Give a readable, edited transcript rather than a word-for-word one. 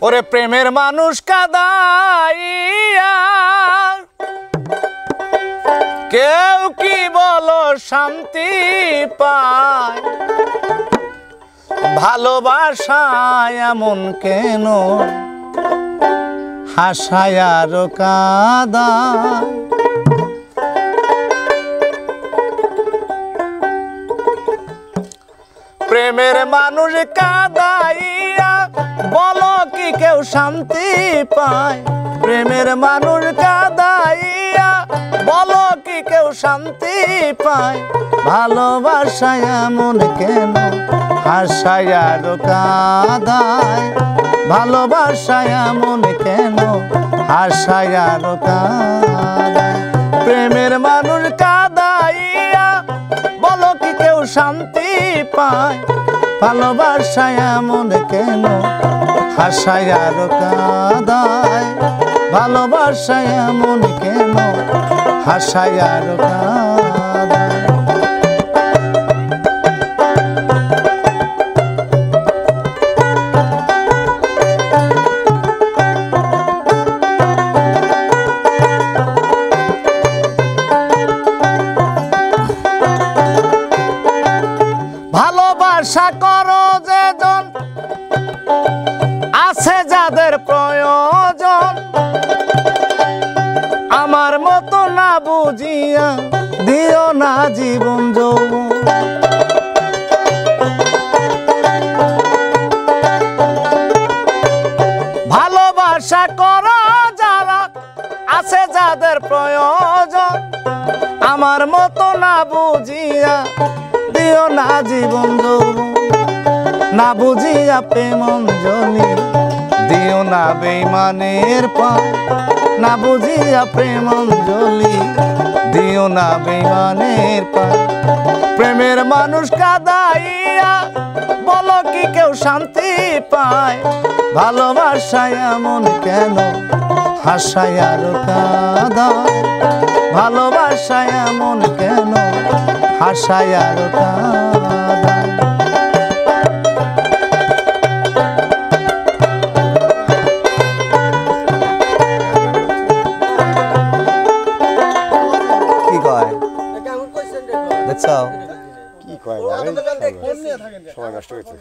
ওরে প্রেমের মানুষ কাদাইয়া কেউ কি বলো শান্তি পায়, ভালোবাসায় এমন কেন হাসায় আর কাঁদায়। প্রেমের মানুষ কাঁদাইয়া বলো কি কেউ শান্তি পায়, প্রেমের মানুষ কাঁদাইয়া বলো কি কেউ শান্তি পায়, ভালোবাসায় এমন কেন হাসায় আর কাঁদায়, ভালোবাসায় এমন কেন হাসায় আর কাঁদায়। প্রেমের মানুষ কাঁদাইয়া বলো কি কেউ শান্তি পায়, ভালোবাসায় এমন কেন হাসায় আর কাঁদায়, ভালোবাসায় এমন কেন হাসায় আর কাঁদায়। ভালোবাসা করো যেজন আছে যাদের প্রয়োজন, আমার মতো না বুঝিয়া দিও না জীবন যৌবন। ভালোবাসা করো যারা আছে যাদের প্রয়োজন, আমার মতো না বুঝিয়া দিও না জীবন যৌবন। না বুঝিয়া প্রেম অঞ্জলি দিও না বেঈমানের পায়, না বুঝিয়া প্রেম অঞ্জলি দিও না বেঈমানের পায়। প্রেমের মানুষ কাঁদাইয়া বলো কি কেউ শান্তি পায়, ভালোবাসায় এমন কেন হাসায় আর কাঁদায়, ভালোবাসায় এমন কেন হাসায় আর কাঁদায়। কি কয় দেখছো কি কয় সময় নষ্ট হয়েছে।